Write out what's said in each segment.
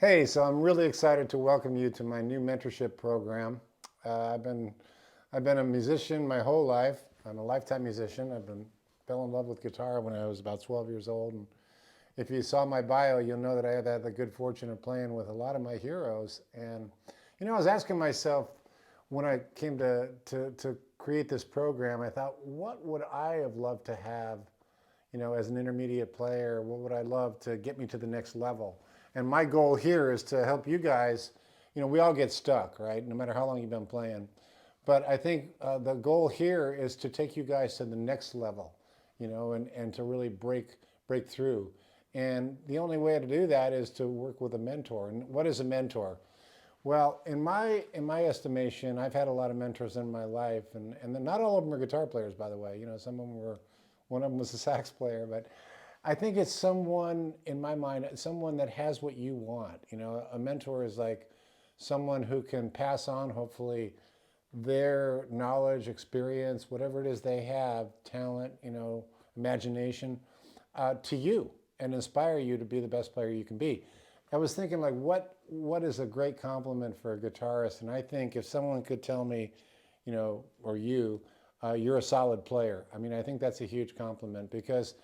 Hey, so I'm really excited to welcome you to my new mentorship program. Uh, I've been I've been a musician my whole life. I'm a lifetime musician. Fell in love with guitar when I was about 12 years old. And if you saw my bio, you'll know that I have had the good fortune of playing with a lot of my heroes. And I was asking myself when I came to create this program, I thought, what would I have loved to have as an intermediate player? What would I love to get me to the next level? And my goal here is to help you guys. We all get stuck, right? No matter how long you've been playing. But I think the goal here is to take you guys to the next level, and to really break through. And the only way to do that is to work with a mentor. And what is a mentor? Well, in my estimation, I've had a lot of mentors in my life, and not all of them are guitar players, by the way. Some of them were. One of them was a sax player, but I think it's someone in my mind, someone that has what you want. A mentor is like someone who can pass on, hopefully, their knowledge, experience, whatever it is they have, talent, imagination, to you and inspire you to be the best player you can be. I was thinking, like, what is a great compliment for a guitarist? And I think if someone could tell me, or you're a solid player. I mean, I think that's a huge compliment because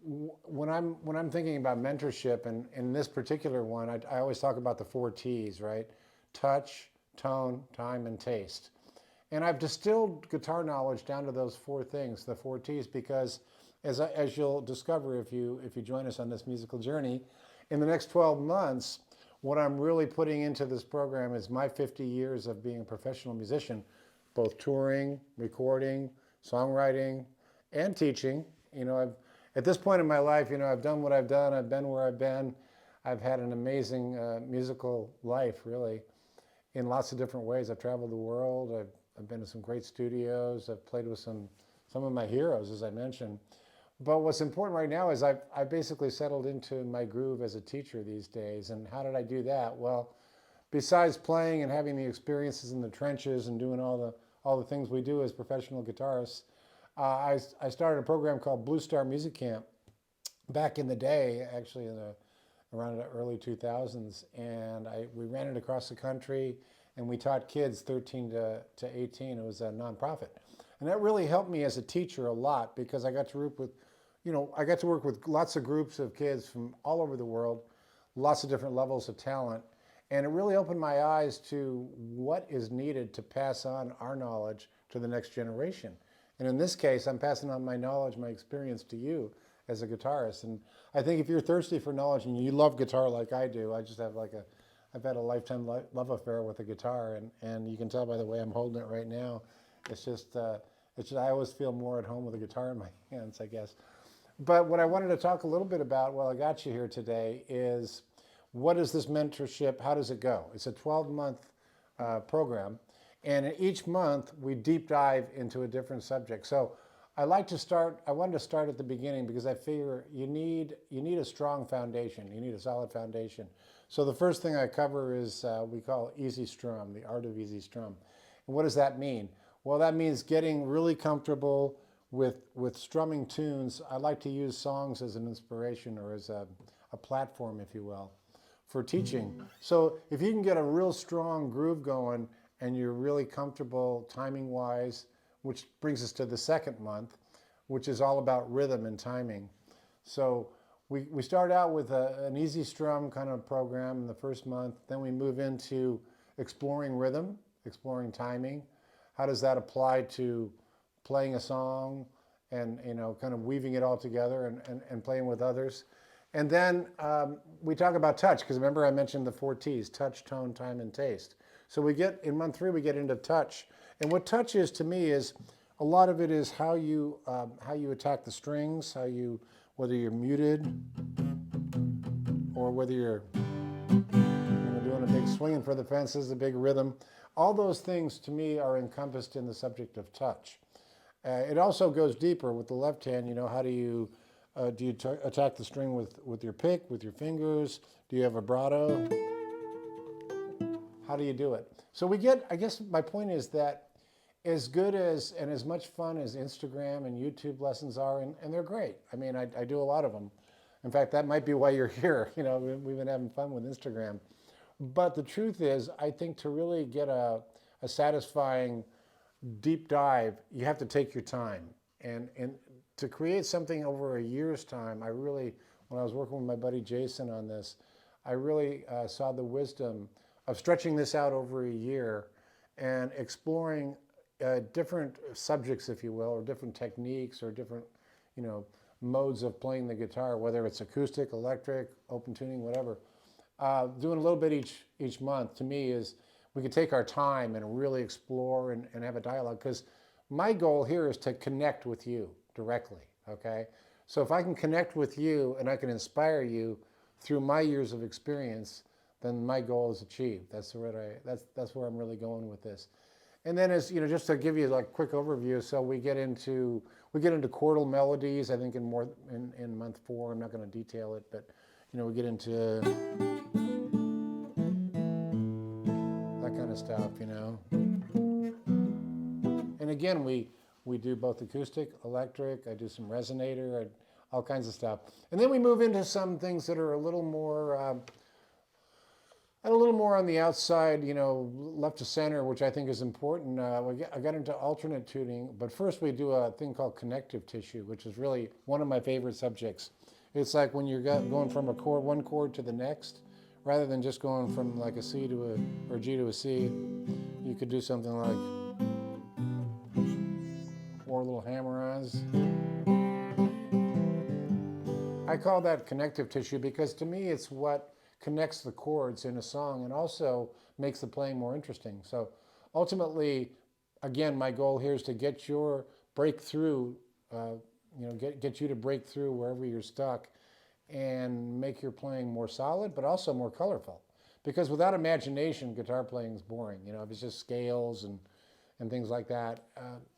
when I'm thinking about mentorship, and in this particular one, I always talk about the four T's, right? Touch, tone, time, and taste. And I've distilled guitar knowledge down to those four things, the four T's, because as you'll discover if you join us on this musical journey, in the next 12 months, what I'm really putting into this program is my 50 years of being a professional musician, both touring, recording, songwriting, and teaching. At this point in my life, I've done what I've done. I've been where I've been. I've had an amazing musical life, really, in lots of different ways. I've traveled the world. I've been to some great studios. I've played with some of my heroes, as I mentioned. But what's important right now is I've basically settled into my groove as a teacher these days. And how did I do that? Well, besides playing and having the experiences in the trenches and doing all the things we do as professional guitarists, I started a program called Blue Star Music Camp back in the day, actually around the early 2000s, and we ran it across the country, and we taught kids 13 to 18. It was a nonprofit, and that really helped me as a teacher a lot because I got to work with lots of groups of kids from all over the world, lots of different levels of talent, and it really opened my eyes to what is needed to pass on our knowledge to the next generation. And in this case, I'm passing on my knowledge, my experience to you as a guitarist. And I think if you're thirsty for knowledge and you love guitar like I do, I've had a lifetime love affair with the guitar, and you can tell by the way I'm holding it right now. It's just I always feel more at home with a guitar in my hands, I guess. But what I wanted to talk a little bit about while I got you here today is what is this mentorship? How does it go? It's a 12-month program. And each month we deep dive into a different subject. So I wanted to start at the beginning because I figure you need a strong foundation. You need a solid foundation. So the first thing I cover is we call easy strum, the art of easy strum. And what does that mean? Well, that means getting really comfortable with strumming tunes. I like to use songs as an inspiration or as a platform, if you will, for teaching. So if you can get a real strong groove going and you're really comfortable timing wise, which brings us to the second month, which is all about rhythm and timing. So we start out with an easy strum kind of program in the first month. Then we move into exploring rhythm, exploring timing. How does that apply to playing a song and kind of weaving it all together and playing with others? And then we talk about touch, because remember I mentioned the four T's: touch, tone, time, and taste. So in month 3 we get into touch, and what touch is to me is a lot of it is how you attack the strings, whether you're muted or whether you're doing a big swinging for the fences, a big rhythm. All those things to me are encompassed in the subject of touch. It also goes deeper with the left hand. How do you attack the string with your pick, with your fingers? Do you have vibrato? How do you do it? So I guess my point is that as good as and as much fun as Instagram and YouTube lessons are, and they're great. I mean, I do a lot of them. In fact, that might be why you're here. We've been having fun with Instagram. But the truth is, I think to really get a satisfying deep dive, you have to take your time. And to create something over a year's time, I really, when I was working with my buddy Jason on this, I really saw the wisdom of stretching this out over a year and exploring different subjects, if you will, or different techniques or different, you know, modes of playing the guitar, whether it's acoustic, electric, open tuning, whatever. Doing a little bit each month to me is we can take our time and really explore and have a dialogue, because my goal here is to connect with you directly, okay? So if I can connect with you and I can inspire you through my years of experience, then my goal is achieved. That's where I'm really going with this. And then, as you know, just to give you like a quick overview, so we get into chordal melodies. I think in month 4, I'm not going to detail it, but you know, we get into that kind of stuff, you know. And again, we do both acoustic, electric. I do some resonator, all kinds of stuff. And then we move into some things that are a little more on the outside, you know, left to center, which I think is important. I got into alternate tuning, but first we do a thing called connective tissue, which is really one of my favorite subjects. It's like when you're going from one chord to the next, rather than just going from like a C to or G to a C, you could do something like 4 little hammer-ons. I call that connective tissue because to me it's what connects the chords in a song and also makes the playing more interesting. So ultimately, again, my goal here is to get your breakthrough, you know, get you to break through wherever you're stuck and make your playing more solid, but also more colorful. Because without imagination, guitar playing is boring. You know, if it's just scales and things like that,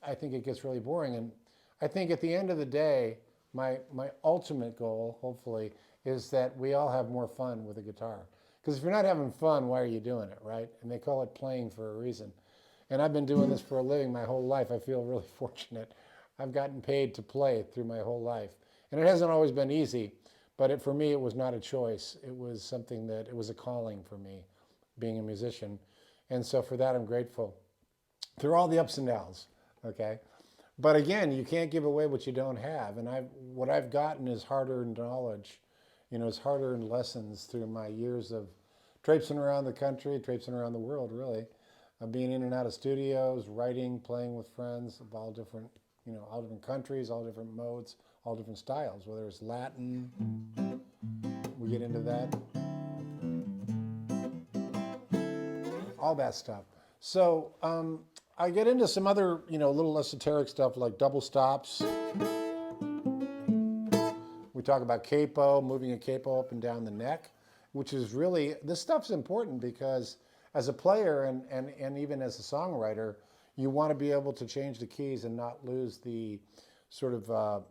I think it gets really boring. And I think at the end of the day, my ultimate goal, hopefully, is that we all have more fun with a guitar. Because if you're not having fun, why are you doing it, right? And they call it playing for a reason. And I've been doing this for a living my whole life. I feel really fortunate. I've gotten paid to play through my whole life. And it hasn't always been easy, but for me, it was not a choice. It was something it was a calling for me, being a musician. And so for that, I'm grateful. Through all the ups and downs, okay? But again, you can't give away what you don't have. And what I've gotten is hard-earned knowledge. You know, it's hard-earned lessons through my years of traipsing around the country, traipsing around the world, really, of being in and out of studios, writing, playing with friends of all different, you know, all different countries, all different modes, all different styles, whether it's Latin, we get into that, all that stuff. So I get into some other, you know, little esoteric stuff like double stops. We talk about capo, moving a capo up and down the neck, which is really, this stuff's important because as a player and even as a songwriter, you want to be able to change the keys and not lose the sort of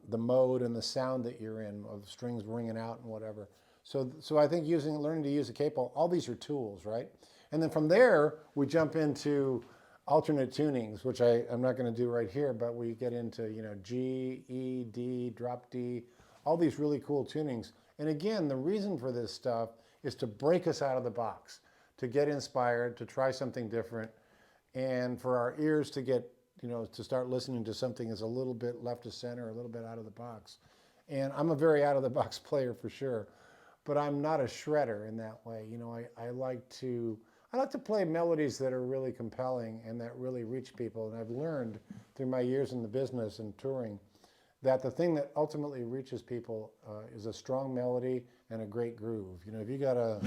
the mode and the sound that you're in, of strings ringing out and whatever. So I think learning to use a capo, all these are tools, right? And then from there, we jump into alternate tunings, which I'm not going to do right here, but we get into, you know, G, E, D, drop D, all these really cool tunings. And again, the reason for this stuff is to break us out of the box, to get inspired, to try something different, and for our ears to get, you know, to start listening to something that's a little bit left of center, a little bit out of the box. And I'm a very out of the box player for sure, but I'm not a shredder in that way. You know, I like to play melodies that are really compelling and that really reach people. And I've learned through my years in the business and touring that the thing that ultimately reaches people is a strong melody and a great groove. You know, if you got a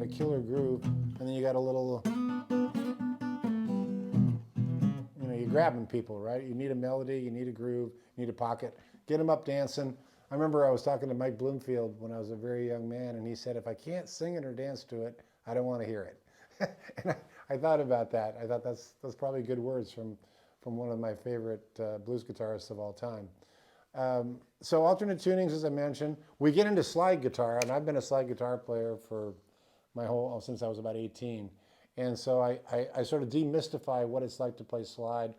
killer groove and then you got a little, you know, you're grabbing people, right? You need a melody, you need a groove, you need a pocket. Get them up dancing. I remember I was talking to Mike Bloomfield when I was a very young man, and he said, if I can't sing it or dance to it, I don't want to hear it. And I thought about that. I thought that's probably good words from one of my favorite blues guitarists of all time. So alternate tunings, as I mentioned. We get into slide guitar, and I've been a slide guitar player for since I was about 18. And so I sort of demystify what it's like to play slide,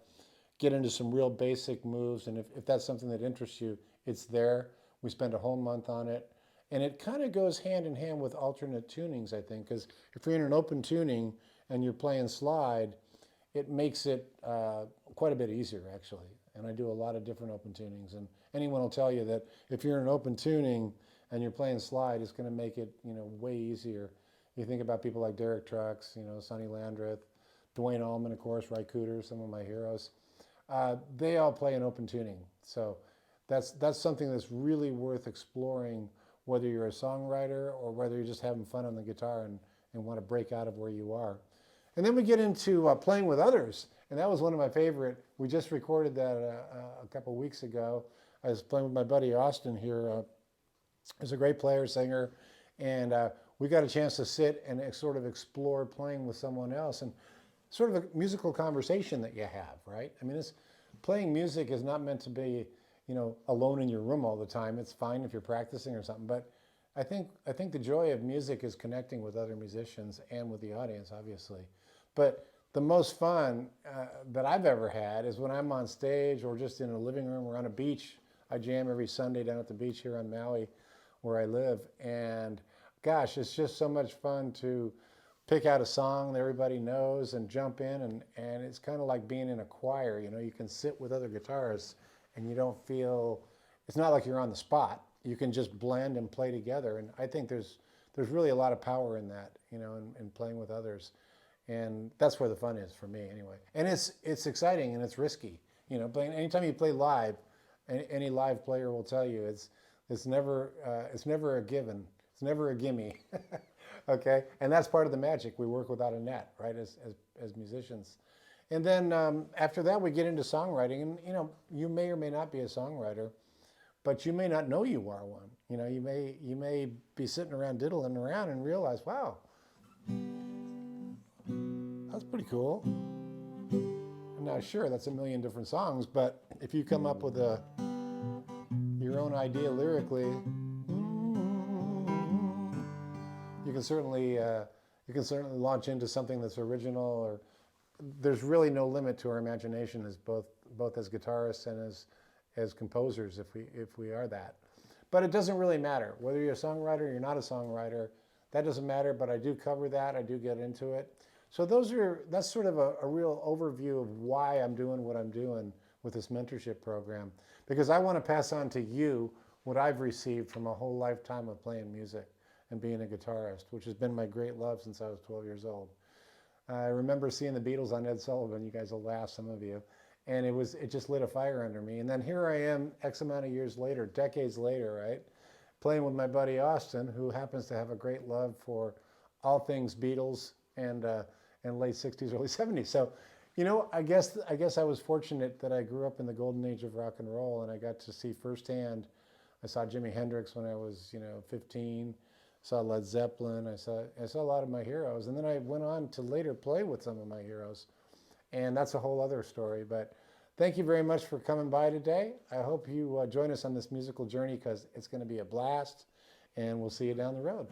get into some real basic moves, and if that's something that interests you, it's there. We spend a whole month on it, And it kind of goes hand in hand with alternate tunings, I think, because if you're in an open tuning and you're playing slide, it makes it quite a bit easier, actually. And I do a lot of different open tunings. And anyone will tell you that if you're in an open tuning and you're playing slide, it's going to make it, way easier. You think about people like Derek Trucks, Sonny Landreth, Dwayne Allman, of course, Ry Cooter, some of my heroes. They all play in open tuning. So that's something that's really worth exploring, whether you're a songwriter or whether you're just having fun on the guitar and want to break out of where you are. And then we get into playing with others. And that was one of my favorite. We just recorded that a couple weeks ago. I was playing with my buddy Austin here. He's a great player, singer. And we got a chance to sit and sort of explore playing with someone else. And sort of a musical conversation that you have, right? I mean, playing music is not meant to be, alone in your room all the time. It's fine if you're practicing or something, but I think the joy of music is connecting with other musicians and with the audience, obviously. But the most fun that I've ever had is when I'm on stage or just in a living room or on a beach. I jam every Sunday down at the beach here on Maui, where I live, and gosh, it's just so much fun to pick out a song that everybody knows and jump in, and it's kind of like being in a choir. You can sit with other guitarists and you don't feel, it's not like you're on the spot. You can just blend and play together, and I think there's really a lot of power in that, in playing with others, and that's where the fun is for me anyway. And it's exciting and it's risky, playing anytime you play live. Any live player will tell you it's never a given. It's never a gimme. Okay, and that's part of the magic. We work without a net, right, as musicians. And then after that, we get into songwriting, and you may or may not be a songwriter, but you may not know you are one. You may be sitting around diddling around and realize, wow, that's pretty cool. Now, sure, that's a million different songs, but if you come up with your own idea lyrically, you can certainly launch into something that's original. Or there's really no limit to our imagination as both as guitarists and as composers, if we are that. But it doesn't really matter whether you're a songwriter or you're not a songwriter. That doesn't matter. But I do cover that. I do get into it. So that's sort of a real overview of why I'm doing what I'm doing with this mentorship program, because I want to pass on to you what I've received from a whole lifetime of playing music and being a guitarist, which has been my great love since I was 12 years old. I remember seeing the Beatles on Ed Sullivan. You guys will laugh, some of you. And it just lit a fire under me. And then here I am, X amount of years later, decades later, right? Playing with my buddy Austin, who happens to have a great love for all things Beatles and late 60s, early 70s. So, I guess I was fortunate that I grew up in the golden age of rock and roll, and I got to see firsthand. I saw Jimi Hendrix when I was, 15. Saw Led Zeppelin. I saw a lot of my heroes, and then I went on to later play with some of my heroes, and that's a whole other story. But thank you very much for coming by today. I hope you join us on this musical journey, because it's going to be a blast, and we'll see you down the road.